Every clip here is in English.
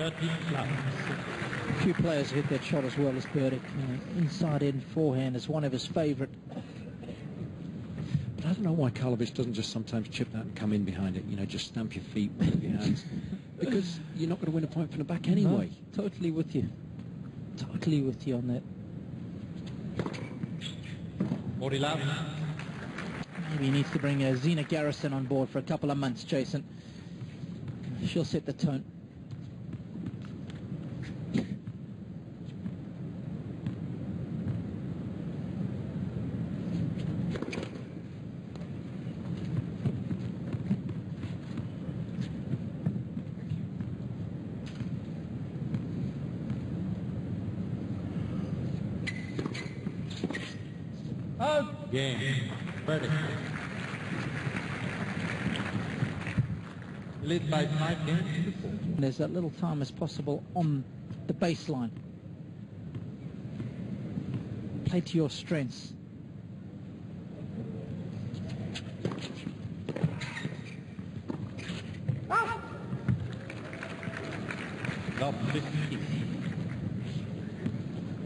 A few players hit that shot as well as Berdych. Inside in forehand is one of his favourite. But I don't know why Karlovic doesn't just sometimes chip that and come in behind it. You know, just stamp your feet with your hands. Because you're not going to win a point from the back anyway. No, totally with you. Totally with you on that. Maybe he needs to bring Zina Garrison on board for a couple of months, Jason. She'll set the tone. Game. Berdych. Lead by 5 games to 4. There's that little time as possible on the baseline. Play to your strengths.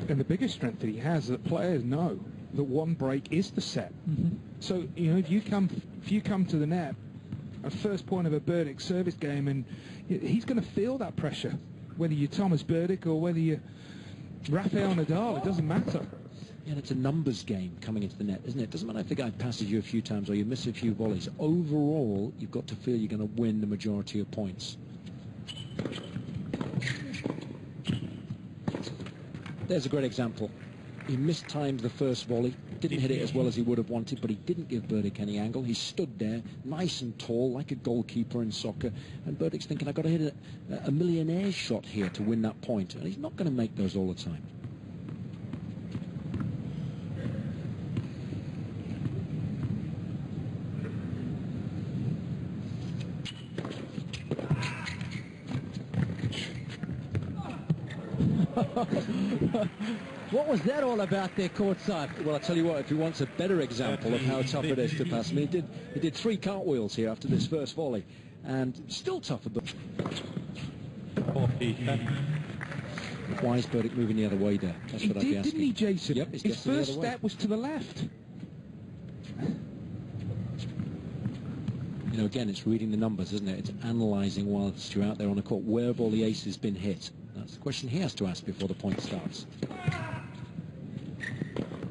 And the biggest strength that he has is that players know that one break is the set. So, you know, if you come to the net at first point of a Berdych service game, and he's going to feel that pressure, whether you're Tomas Berdych or whether you're Rafael Nadal, it doesn't matter. Yeah, and it's a numbers game coming into the net, isn't it? It doesn't matter if the guy passes you a few times or you miss a few volleys. Overall, you've got to feel you're going to win the majority of points. There's a great example. He mistimed the first volley, didn't hit it as well as he would have wanted, but he didn't give Berdych any angle. He stood there, nice and tall, like a goalkeeper in soccer, and Berdych's thinking, I've got to hit a millionaire's shot here to win that point, and he's not going to make those all the time. What was that all about there courtside? Well, I tell you what, if he wants a better example of how tough it is to pass, I mean, he did 3 cartwheels here after this first volley, and still tougher. But why is Berdych moving the other way there? That's what I'd be asking. Didn't he, Jason? Yep, his first step was to the left. You know, again, it's reading the numbers, isn't it? It's analysing whilst you're out there on the court where have all the aces been hit. That's the question he has to ask before the point starts.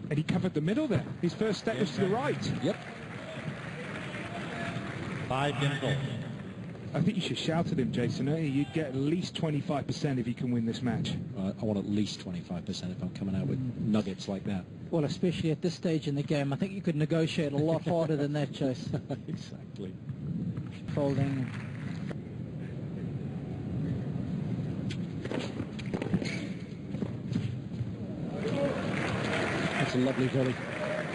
And he covered the middle there. His first step was to the right. Yep. 5 games all. I think you should shout at him, Jason. You'd get at least 25% if you can win this match. I want at least 25% if I'm coming out with nuggets like that. Well, especially at this stage in the game, I think you could negotiate a lot harder than that, Chase. Exactly. Folding. That's a lovely volley.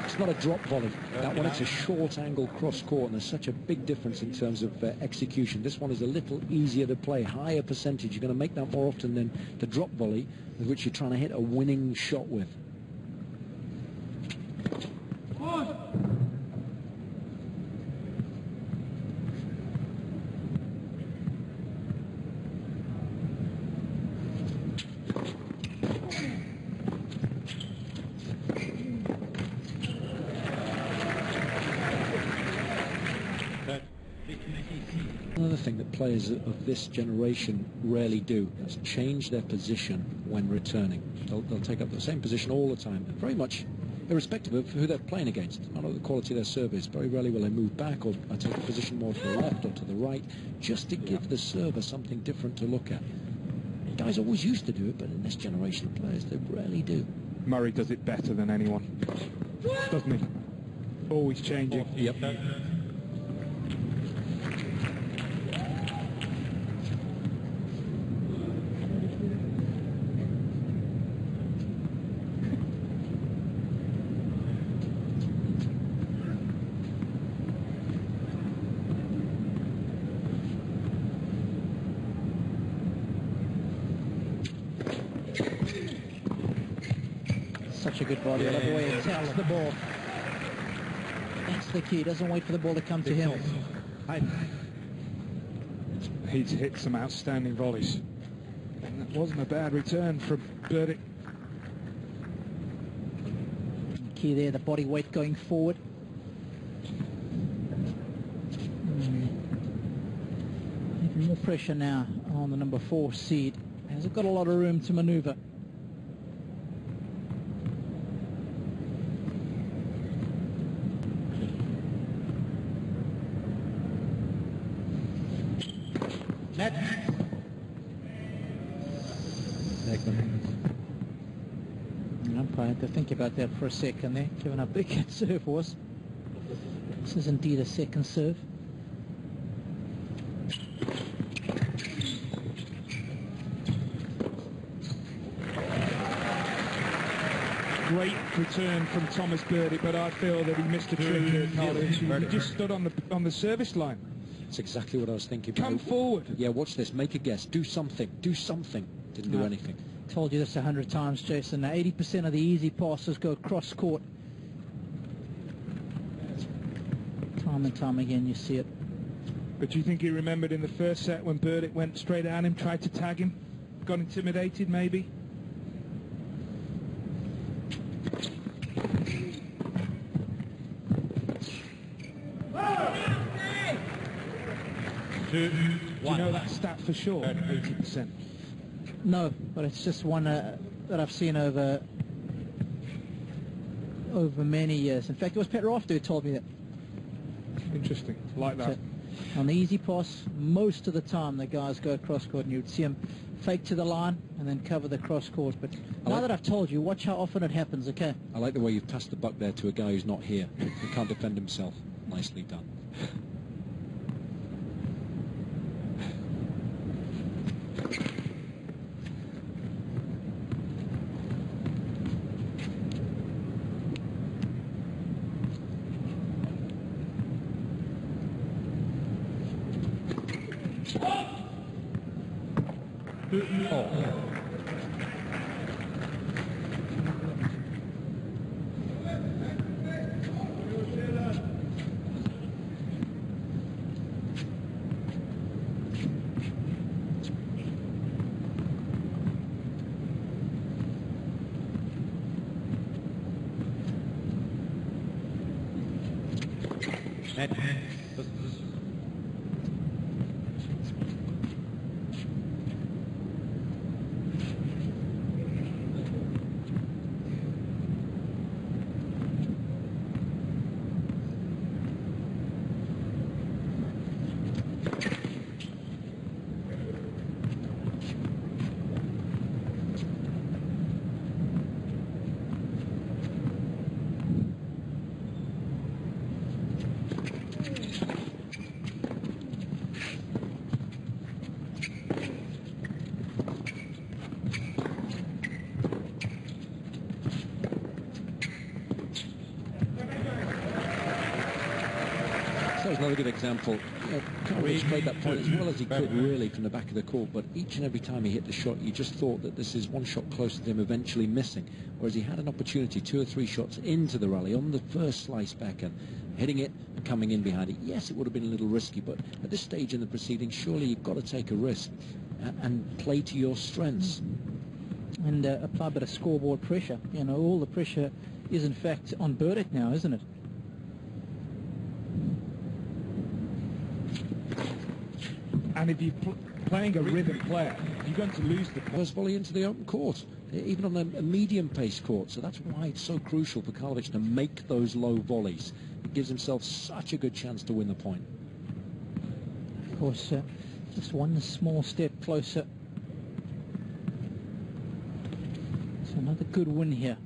It's not a drop volley. That one, it's a short angle cross court, and there's such a big difference in terms of execution. This one is a little easier to play, higher percentage. You're going to make that more often than the drop volley, with which you're trying to hit a winning shot with. Another thing that players of this generation rarely do is change their position when returning. They'll take up the same position all the time, very much irrespective of who they're playing against. I don't know what the quality of their serve is. Very rarely will they move back or take a position more to the left or to the right, just to give the server something different to look at. Guys always used to do it, but in this generation of players, they rarely do. Murray does it better than anyone, doesn't he? Always changing. Yep. Such a good volley. I love the way he taps the ball. That's the key. Doesn't wait for the ball to come to him. He's hit some outstanding volleys. Wasn't a bad return from Berdych. Key there, the body weight going forward. Even more pressure now on the number 4 seed. Hasn't got a lot of room to maneuver. Net. The umpire had to think about that for a second there, given how big that serve was. This is indeed a second serve. Great return from Tomas Berdych, but I feel that he missed a trick there, Karlovic. He just stood on the service line. That's exactly what I was thinking. Come forward. Yeah, watch this. Make a guess. Do something. Do something. Didn't do anything. Told you this 100 times, Jason. Now 80% of the easy passes go cross court. Time and time again, you see it. But do you think he remembered in the first set when Berdych went straight at him, tried to tag him, got intimidated maybe? Do you know that stat for sure? 80%. No, but it's just one that I've seen over many years. In fact, it was Petrov who told me that. Interesting, like that. So, on the easy pass, most of the time the guys go across court, and you'd see them fake to the line and then cover the cross court. But now that I've told you, watch how often it happens, okay? I like the way you've passed the buck there to a guy who's not here, who can't defend himself. Nicely done. Net. That was another good example. Karlovic played that point as well as he could, really, from the back of the court, but each and every time he hit the shot, you just thought that this is one shot closer to him eventually missing, whereas he had an opportunity 2 or 3 shots into the rally on the first slice back and hitting it and coming in behind it. Yes, it would have been a little risky, but at this stage in the proceedings, surely you've got to take a risk and play to your strengths. And apply a bit of scoreboard pressure. You know, all the pressure is in fact on Berdych now, isn't it? And if you're playing a rhythm player, you're going to lose the First volley into the open court, even on a medium-paced court. So that's why it's so crucial for Karlovic to make those low volleys. It gives himself such a good chance to win the point. Of course, just one small step closer. It's another good win here.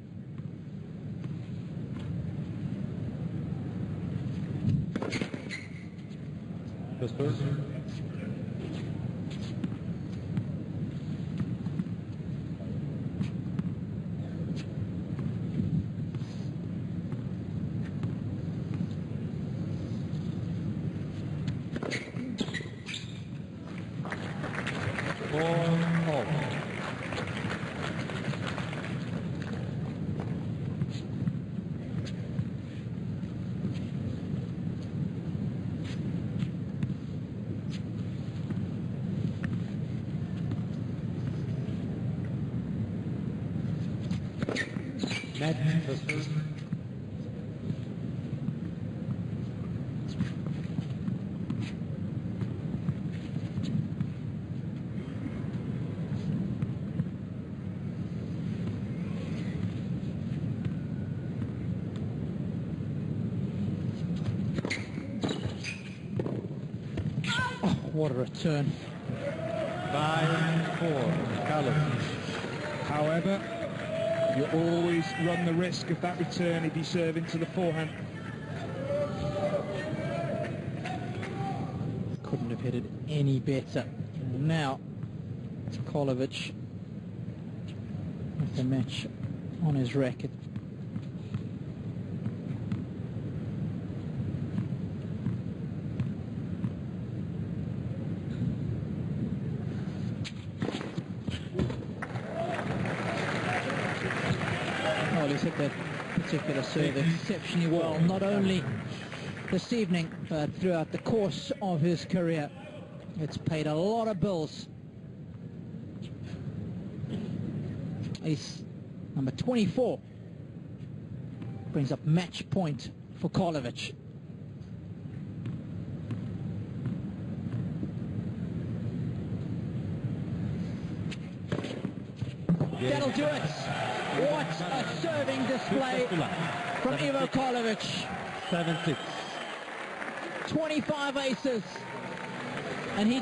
Net versus What a return. 5-4. Karlovic. However, you always run the risk of that return if you serve into the forehand. Couldn't have hit it any better. And now, Karlovic with the match on his racket. Well, he's hit that particular serve exceptionally well, not only this evening, but throughout the course of his career. It's paid a lot of bills. Ace number 24 brings up match point for Karlovic. That'll do it. What a serving display from Ivo Karlovic. 7-6. 25 aces. And he